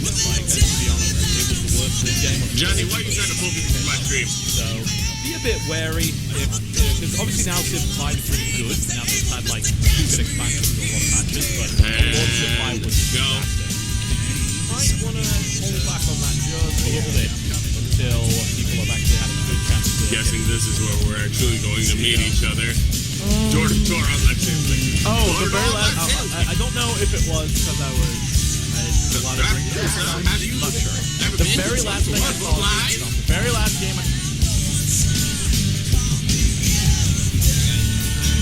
Like, to be honest, it was the worst game of the Johnny, why are you trying to pull me from my stream? So, be a bit wary. Because obviously now Civ 5 is pretty good. Now they've had like 2 good expansions and a lot of patches, but Civ 5 was fantastic. You might want to hold back on that just a little bit until people have actually had a good chance to... Guessing this is where we're actually going to meet each other. Door on that same thing. Oh, the very last... I don't know if it was because I had a lot of drinks. I'm not sure. The very last thing I saw, the very last game I...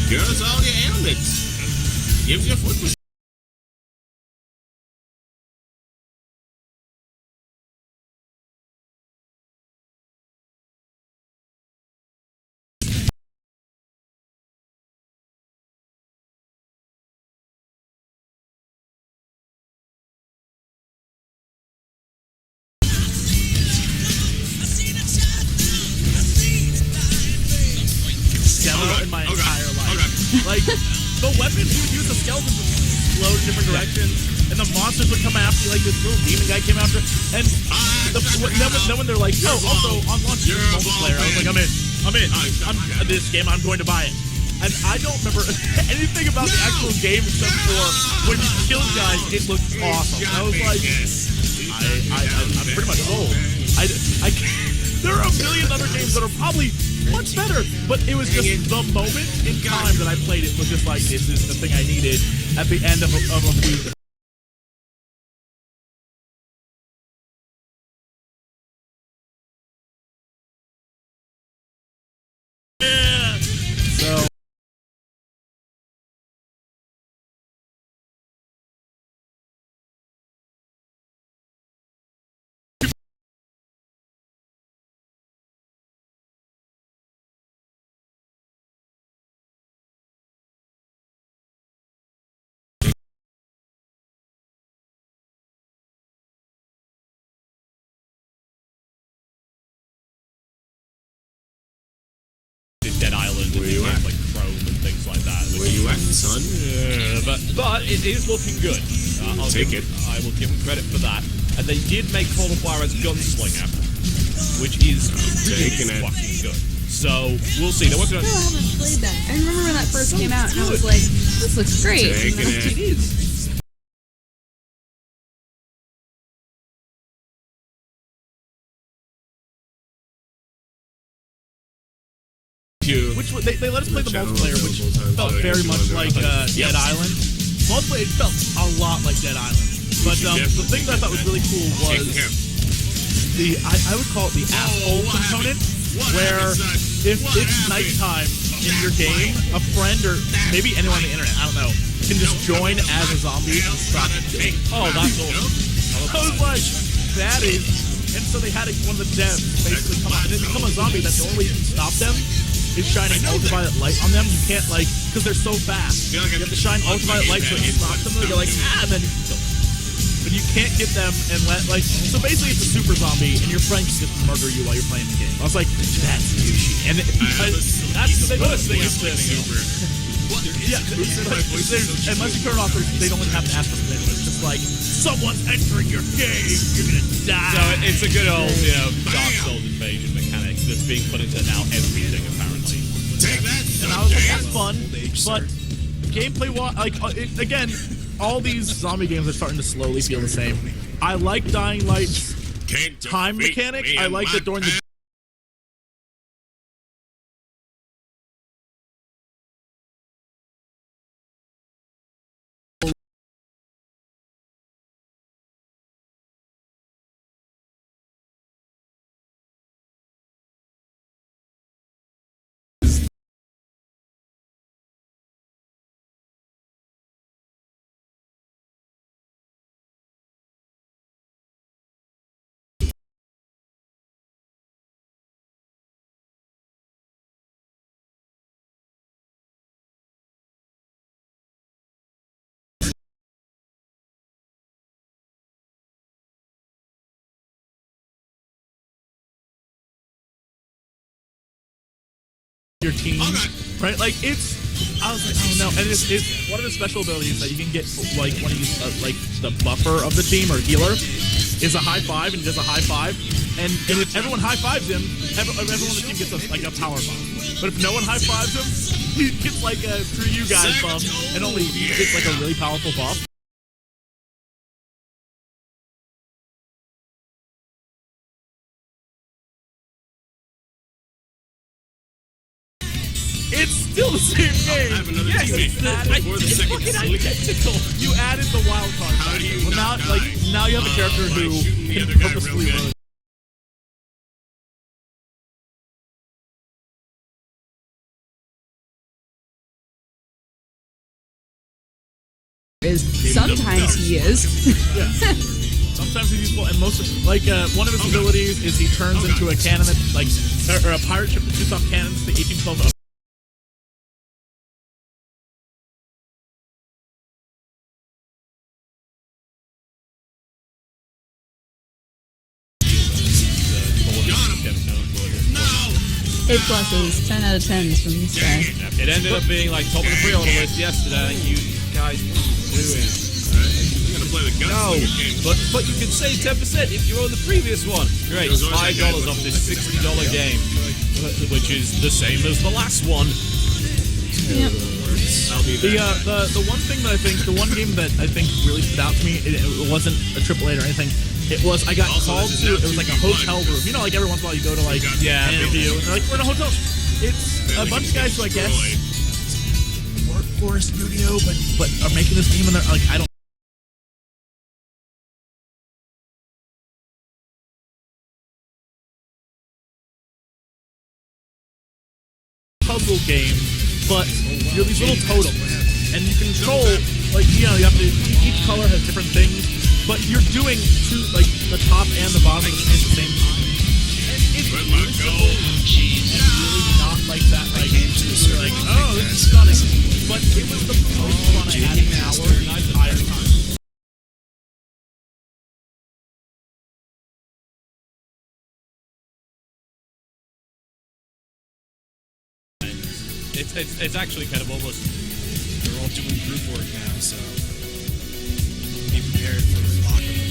Cures all your ailments. Gives you foot. In my entire life. Like, the weapons you would use, the skeletons would explode in different directions, and the monsters would come after you, like this little demon guy came after, and then when they're like, oh, also, on launch multiplayer, I was like, I'm in. This game, I'm going to buy it. And I don't remember anything about the actual game except for when you kill guys, it looked awesome. And I was like, I'm pretty much sold. There are a million other games that are probably much better, but it was just the moment in time that I played it was just like, this is the thing I needed at the end of a week. Yeah. So. Dead Island and like Chrome and things like that. Where you at, son? Yeah, but it is looking good. I'll take it. I will give them credit for that. And they did make Call of Juarez Gunslinger, which is really fucking good. So we'll see. They're working on. I haven't played that. I remember when that first came out, and I was like, "This looks great." It is. Which they let us play the multiplayer, which felt very much like Dead Island. Multiplayer, it felt a lot like Dead Island. But the thing that I thought was really cool was I would call it the asshole component, where if it's nighttime in your game, a friend or maybe anyone on the internet, I don't know, can just join as a zombie and stop it. Oh, that's awesome. I was like, that is. And so they had one of the devs basically come out and become a zombie. That's the only way you can stop them. Is shining ultraviolet light on them. You can't, like, because they're so fast. You have to shine ultraviolet light so it stops them. You're like, and then you kill them. But you can't get them and let, like, so basically it's a super zombie, and your friend can just murder you while you're playing the game. I was like, that's douchey. And that's the biggest thing I'm saying. Yeah, unless you turn it off, they don't even have to ask for permission. It's just like, someone's entering your game, you're gonna die. So it's a good old, Dark Souls invasion mechanic that's being put into now everything, apparently. Take that. And I was like, that's fun, but gameplay-wise, like, again, all these zombie games are starting to slowly feel the same. I like Dying Light's time mechanic. I like that during the your team, right? Like it's, I was like, oh no, and it's one of the special abilities that you can get, like when you use like the buffer of the team or healer. is a high five, and he does a high five, and if everyone high fives him, everyone on the team gets like a power bomb. But if no one high fives him, he gets like a screw you guys buff, and only he gets like a really powerful buff. It's still the same game. I have another teammate. Before the second identical. You added the wild card. How do you well, now, not like, die? now you have a character By who shooting the can other guy real purposefully good. run. Sometimes he is. Yeah. Sometimes he's useful, and most of, like one of his abilities is he turns into a cannon, like or a pirate ship that shoots off cannons to 1812. A pluses, 10 out of 10s from this guy. It ended up being like top of the pre-order list yesterday. You guys doing? I'm gonna play the No, gunslinger game. but you can save 10% if you own the previous one. Great, There's always that $5 guy off with this $60 game, which is the same as the last one. Yep. I'll be back. The one thing that the one game that I think really stood out to me, it wasn't a AAA or anything. It was, I got Also, called this is to, not it was like a 2v1, hotel room. You know, like every once in a while you go to like Yeah, an interview, and they're like, we're in a hotel. It's a bunch of guys who I guess work for a studio, but are making this game, and they're like, I don't. Puzzle game, but you're these little totems, and you control, like, you know, you have to, each color has different things, but you're doing two, like, the top and the bottom of the screen at the same time. And it's really simple, and really not like that, like, you're like, oh, this is stunning. But it was the most fun I had in an hour, and I tired time. It's actually kind of almost, They're all doing group work now, so be prepared for a lot of